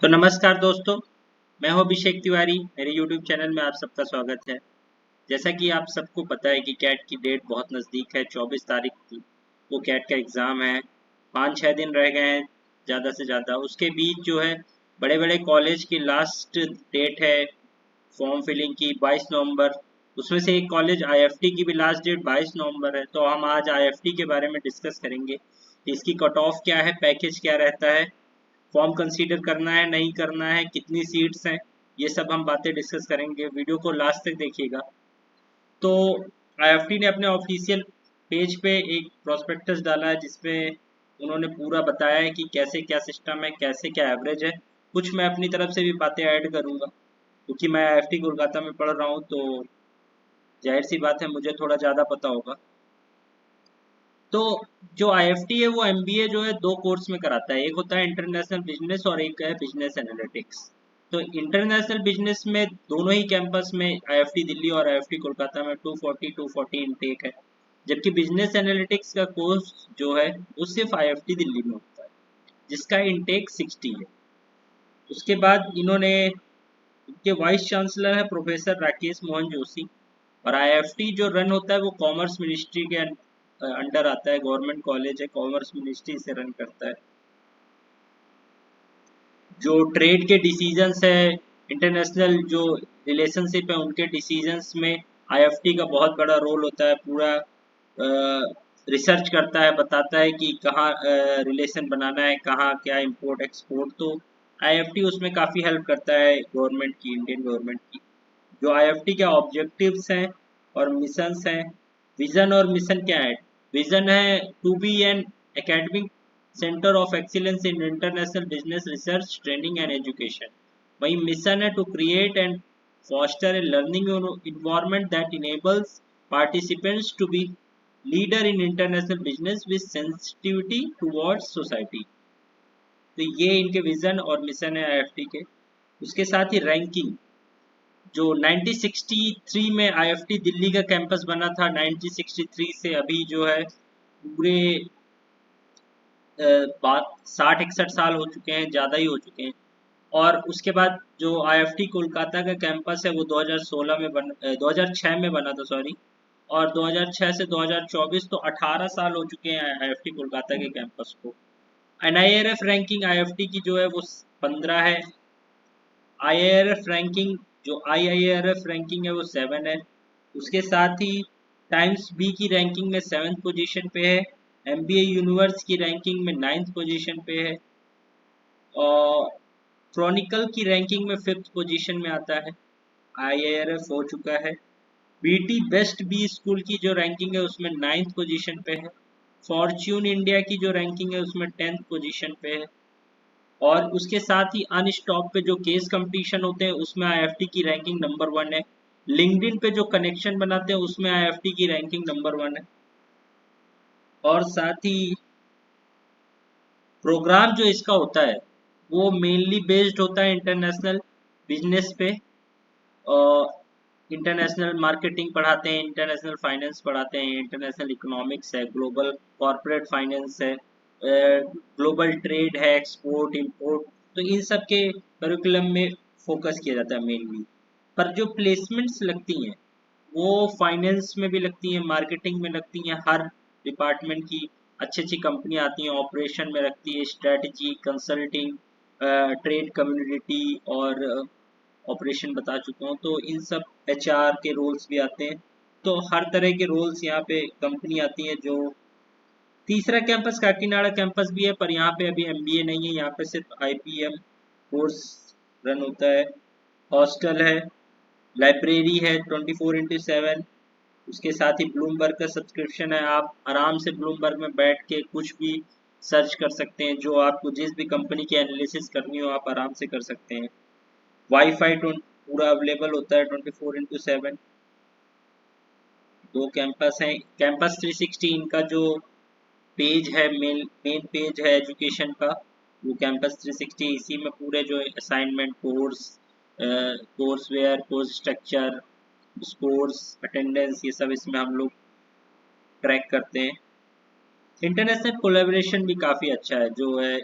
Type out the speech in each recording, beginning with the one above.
तो नमस्कार दोस्तों, मैं हूं अभिषेक तिवारी। मेरे YouTube चैनल में आप सबका स्वागत है। जैसा कि आप सबको पता है कि कैट की डेट बहुत नज़दीक है। 24 तारीख को कैट का एग्ज़ाम है। 5-6 दिन रह गए हैं ज़्यादा से ज़्यादा। उसके बीच जो है बड़े बड़े कॉलेज की लास्ट डेट है फॉर्म फिलिंग की 22 नवंबर। उसमें से एक कॉलेज IFT की भी लास्ट डेट 22 नवंबर है। तो हम आज IFT के बारे में डिस्कस करेंगे कि इसकी कट ऑफ क्या है, पैकेज क्या रहता है, फॉर्म कंसीडर करना है नहीं करना है, कितनी सीट्स हैं, ये सब हम बातें डिस्कस करेंगे। वीडियो को लास्ट तक देखिएगा। तो IFT ने अपने ऑफिशियल पेज पे एक प्रोस्पेक्टस डाला है जिसमें उन्होंने पूरा बताया है कि कैसे क्या सिस्टम है, कैसे क्या एवरेज है। कुछ मैं अपनी तरफ से भी बातें ऐड करूंगा क्योंकि मैं IFT कोलकाता में पढ़ रहा हूँ, तो जाहिर सी बात है मुझे थोड़ा ज़्यादा पता होगा। तो जो IFT है वो MBA जो है दो कोर्स में कराता है। एक होता है इंटरनेशनल बिजनेस और एक है बिजनेस एनालिटिक्स। तो इंटरनेशनल बिजनेस में दोनों ही कैंपस में IFT दिल्ली और IFT कोलकाता में 240 इनटेक है। जबकि बिजनेस एनालिटिक्स का कोर्स जो है वो सिर्फ IFT दिल्ली में होता है जिसका इनटेक 60 है। उसके बाद इन्होंने, इनके वाइस चांसलर है प्रोफेसर राकेश मोहन जोशी। और IFT जो रन होता है वो कॉमर्स मिनिस्ट्री के अंडर आता है। गवर्नमेंट कॉलेज है, कॉमर्स मिनिस्ट्री से रन करता है। जो ट्रेड के डिसीजंस है, इंटरनेशनल जो रिलेशनशिप है उनके डिसीजंस में IFT का बहुत बड़ा रोल होता है। पूरा रिसर्च करता है, बताता है कि कहाँ रिलेशन बनाना है, कहाँ क्या इंपोर्ट एक्सपोर्ट। तो IFT उसमें काफ़ी हेल्प करता है गवर्नमेंट की, इंडियन गवर्नमेंट की। जो IFT के ऑब्जेक्टिव्स हैं और मिशंस हैं। विजन और मिशन क्या है? विजन है to be an academic centre of excellence in international business research training and education. वही मिशन है to create and foster a learning environment that enables participants to be leader in international business with sensitivity towards society. तो ये इनके vision और mission है IFT के। उसके साथ ही रैंकिंग, जो 1963 में IFT दिल्ली का कैंपस बना था, 1963 से अभी जो है पूरे बात 60-61 साल हो चुके हैं, ज़्यादा ही हो चुके हैं। और उसके बाद जो IFT कोलकाता का कैंपस है वो 2006 में बना था, सॉरी। और 2006 से 2024 तो 18 साल हो चुके हैं IFT कोलकाता के कैंपस को। NIRF रैंकिंग IFT की जो है वो 15 है। IIRF रैंकिंग, जो IIRF रैंकिंग है वो 7 है। उसके साथ ही टाइम्स बी की रैंकिंग में 7th पोजीशन पे है। MBA यूनिवर्स की रैंकिंग में 9th पोजीशन पे है। और क्रॉनिकल की रैंकिंग में 5th पोजीशन में आता है। IIRF हो चुका है। BT बेस्ट बी स्कूल की जो रैंकिंग है उसमें 9th पोजीशन पे है। फॉर्च्यून इंडिया की जो रैंकिंग है उसमें 10th पोजीशन पे है। और उसके साथ ही अनस्टॉप पे जो केस कंपटीशन होते हैं उसमें IFT की रैंकिंग नंबर 1 है। लिंक्डइन पे जो कनेक्शन बनाते हैं उसमें IFT की रैंकिंग नंबर 1 है। और साथ ही प्रोग्राम जो इसका होता है वो मेनली बेस्ड होता है इंटरनेशनल बिजनेस पे। और इंटरनेशनल मार्केटिंग पढ़ाते हैं, इंटरनेशनल फाइनेंस पढ़ाते हैं, इंटरनेशनल इकोनॉमिक्स है, ग्लोबल कॉरपोरेट फाइनेंस है, ग्लोबल ट्रेड है, एक्सपोर्ट इंपोर्ट। तो इन सब के करिकुलम में फोकस किया जाता है मेनली। पर जो प्लेसमेंट्स लगती हैं वो फाइनेंस में भी लगती हैं, मार्केटिंग में लगती हैं, हर डिपार्टमेंट की अच्छी अच्छी कंपनियां आती हैं, ऑपरेशन में रखती है, स्ट्रेटजी, कंसल्टिंग, ट्रेड कम्युनिटी और ऑपरेशन बता चुका हूँ। तो इन सब HR के रोल्स भी आते हैं। तो हर तरह के रोल्स यहाँ पे कंपनी आती है। जो तीसरा कैंपस काकीनाडा कैंपस भी है, पर यहाँ पे अभी MBA नहीं है, यहाँ पे सिर्फ IPM कोर्स रन होता है। हॉस्टल है, लाइब्रेरी है 24/7। उसके साथ ही ब्लूमबर्ग का सब्सक्रिप्शन है। आप आराम से ब्लूमबर्ग में बैठ के कुछ भी सर्च कर सकते हैं, जो आपको जिस भी कंपनी की एनालिसिस करनी हो आप आराम से कर सकते हैं। वाईफाई पूरा अवेलेबल होता है 24/7। दो कैंपस हैं। कैंपस 360 इनका जो पेज है, मेन पेज है एजुकेशन का, वो कैंपस 360। इसी में पूरे जो assignment, courseware, course structure, scores, attendance, ये सब इसमें हम लोग ट्रैक करते हैं। इंटरनेशनल कोलैबोरेशन भी काफ़ी अच्छा है। जो है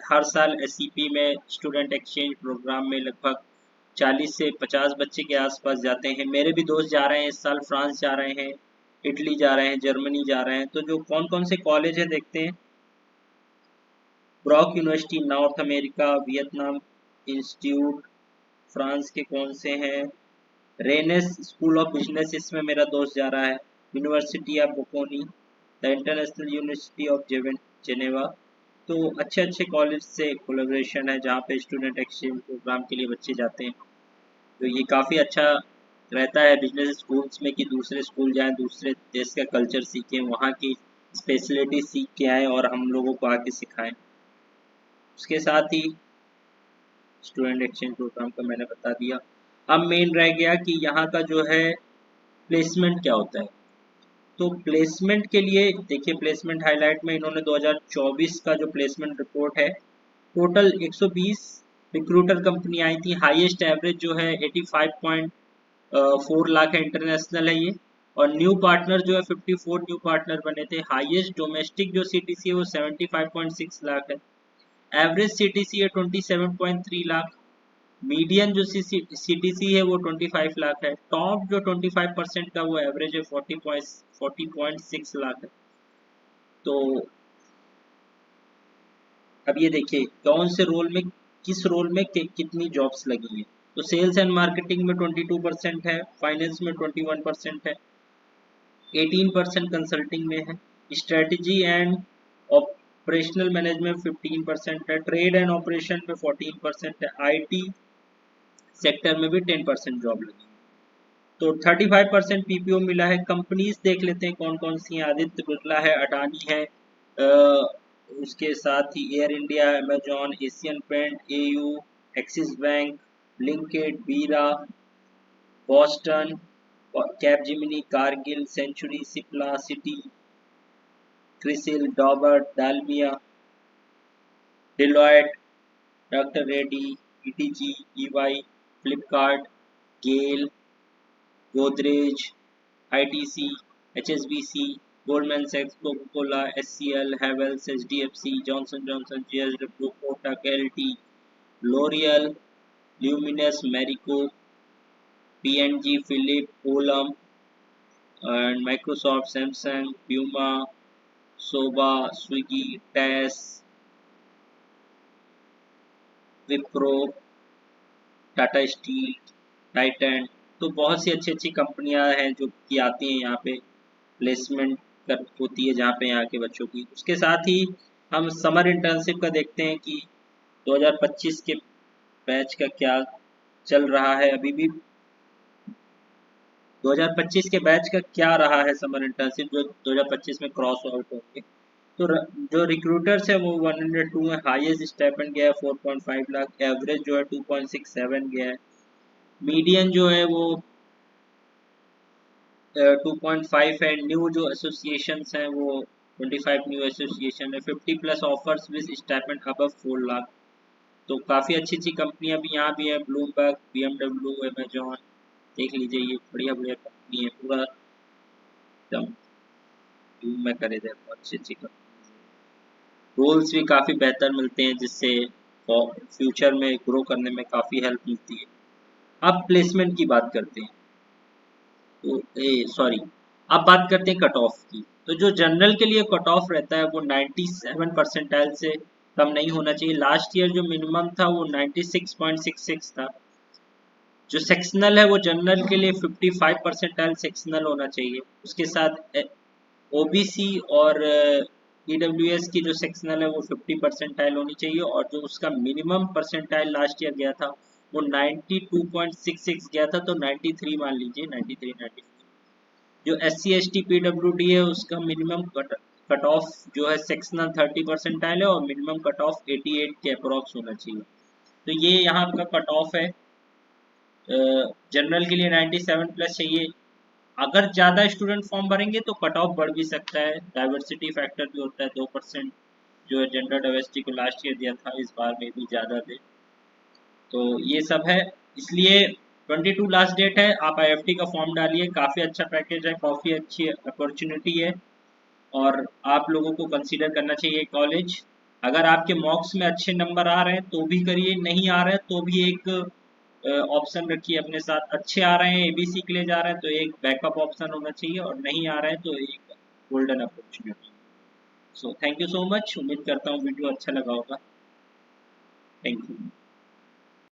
हर साल एसईपी में स्टूडेंट एक्सचेंज प्रोग्राम में लगभग 40 से 50 बच्चे के आसपास जाते हैं। मेरे भी दोस्त जा रहे हैं इस साल, फ्रांस जा रहे हैं, इटली जा रहे हैं, जर्मनी जा रहे हैं। तो जो कौन कौन से कॉलेज है देखते हैं। Brock university north America, Vietnam institute, France के कौन से हैं, रेनेस स्कूल ऑफ बिजनेस, इसमें मेरा दोस्त जा रहा है, university of Bocconi, the international university of Geneva. तो अच्छे अच्छे कॉलेज से कोलेब्रेशन है जहाँ पे स्टूडेंट एक्सचेंज प्रोग्राम के लिए बच्चे जाते हैं। तो ये काफ़ी अच्छा रहता है बिजनेस स्कूल्स में कि दूसरे स्कूल जाएं, दूसरे देश का कल्चर सीखें, वहाँ की स्पेशलिटी सीख के आएँ और हम लोगों को आके सिखाएं। उसके साथ ही स्टूडेंट एक्सचेंज प्रोग्राम का मैंने बता दिया। अब मेन रह गया कि यहाँ का जो है प्लेसमेंट क्या होता है। तो प्लेसमेंट के लिए देखिए, प्लेसमेंट हाईलाइट में इन्होंने 2024 का जो प्लेसमेंट रिपोर्ट है, टोटल 120 रिक्रूटर कंपनी आई थी। हाईएस्ट एवरेज जो है 85.4 लाख है, इंटरनेशनल है ये। और न्यू पार्टनर जो है 54 न्यू पार्टनर बने थे। हाईएस्ट डोमेस्टिक जो सीटीसी है वो 75.6 लाख है। एवरेज सीटीसी है 27.3 लाख। मीडियन जो सीटीसी है वो 25 लाख है। टॉप जो 25% का वो एवरेज है 40.6 लाख है। तो अब ये देखिए कौन से रोल में, किस रोल में कितनी जॉब्स लगी हैं। तो सेल्स एंड मार्केटिंग में 22% है, फाइनेंस में 21% है, 18% कंसल्टिंग में है, स्ट्रेटजी एंड ऑपरेशनल मैनेजमेंट 15% है, ट्रेड एंड ऑपरेशन में 14% है, आईटी सेक्टर में भी 10% जॉब लगी। तो 35% पीपीओ मिला है। कंपनीज देख लेते हैं कौन कौन सी हैं। आदित्य बिरला है, अडानी है, उसके साथ ही Air India, Amazon, Asian Paint, AU, Axis Bank, LinkedIn, Bira, Boston, Capgemini, Cargill, Century, Cipla, Citi, Crisil, Dabur, Dalmia, Deloitte, doctor Reddy, ETG, EY, Flipkart, GAIL, Godrej, ITC, HSBC, Goldman सैक्स, Coca Cola, HCL, Havells, HDFC, Johnson Johnson, JSW, Kotak, LT, L'Oreal, Luminous, Marico, PNG, Philip, Olam and Microsoft, Samsung, Puma, Sobha, Swiggy, टैस, Wipro, Tata Steel, Titan. तो बहुत सी अच्छी अच्छी कंपनियां हैं जो कि आती हैं यहाँ पे, प्लेसमेंट कर होती है जहाँ पे यहाँ के बच्चों की। उसके साथ ही हम समर इंटर्नशिप का देखते हैं कि 2025 के बैच का क्या चल रहा है। अभी भी 2025 के बैच का क्या रहा है समर इंटर्नशिप, जो 2025 में क्रॉस आउट होंगे। तो जो रिक्रूटर्स है वो 102 है। हाईएस्ट स्टाइपेंड गया है 4.5 लाख, एवरेज जो है 2.67 गया है। मीडियन जो है वो 2.5 है। न्यू जो एसोसिएशंस हैं वो 25 न्यू एसोसिएशन है। 50 plus offers with stipend above 4 lakh. तो काफ़ी अच्छी अच्छी कंपनियां भी यहाँ भी है, ब्लूमबर्ग, बीएमडब्ल्यू, अमेजॉन, देख लीजिए ये बढ़िया बढ़िया कंपनी है, पूरा एकदम धूम में करे थे, अच्छी अच्छी कंपनी। रोल्स भी काफ़ी बेहतर मिलते हैं जिससे फ्यूचर में ग्रो करने में काफ़ी हेल्प मिलती है। अब प्लेसमेंट की बात करते हैं। तो सॉरी, अब बात करते हैं कट ऑफ की। तो जो जनरल के लिए कट ऑफ रहता है वो 97 परसेंटाइल से कम नहीं होना चाहिए। लास्ट ईयर जो मिनिमम था वो 96.66 था। जो सेक्शनल है वो जनरल के लिए 55 परसेंटाइल सेक्शनल होना चाहिए। उसके साथ ओबीसी और ईडब्ल्यूएस की जो सेक्शनल है वो 50 परसेंटाइल होनी चाहिए। और जो उसका मिनिमम परसेंटाइल लास्ट ईयर गया था वो 92.66 गया था, तो 93 मान लीजिए, 93 94। जो SC ST PWD है उसका मिनिमम कट ऑफ जो है सेक्शनल 30 परसेंटाइल है और मिनिमम कट ऑफ 88 के अप्रॉक्स होना चाहिए। तो ये यहाँ का कट ऑफ है। जनरल के लिए 97 प्लस चाहिए। अगर ज़्यादा स्टूडेंट फॉर्म भरेंगे तो कट ऑफ बढ़ भी सकता है, डाइवर्सिटी फैक्टर भी होता है। 2% जो है जेंडर डाइवर्सिटी को लास्ट ईयर दिया था, इस बार में भी ज़्यादा थे। तो ये सब है, इसलिए 22 लास्ट डेट है। आप IFT का फॉर्म डालिए, काफ़ी अच्छा पैकेज है, काफ़ी अच्छी अपॉर्चुनिटी है और आप लोगों को कंसीडर करना चाहिए कॉलेज। अगर आपके मॉक्स में अच्छे नंबर आ रहे हैं तो भी करिए, नहीं आ रहे हैं तो भी एक ऑप्शन रखिए अपने साथ। अच्छे आ रहे हैं, एबीसी के लिए जा रहे हैं तो एक बैकअप ऑप्शन होना चाहिए, और नहीं आ रहा है तो एक golden opportunity. So thank you so much, उम्मीद करता हूँ वीडियो अच्छा लगा होगा। Thank you.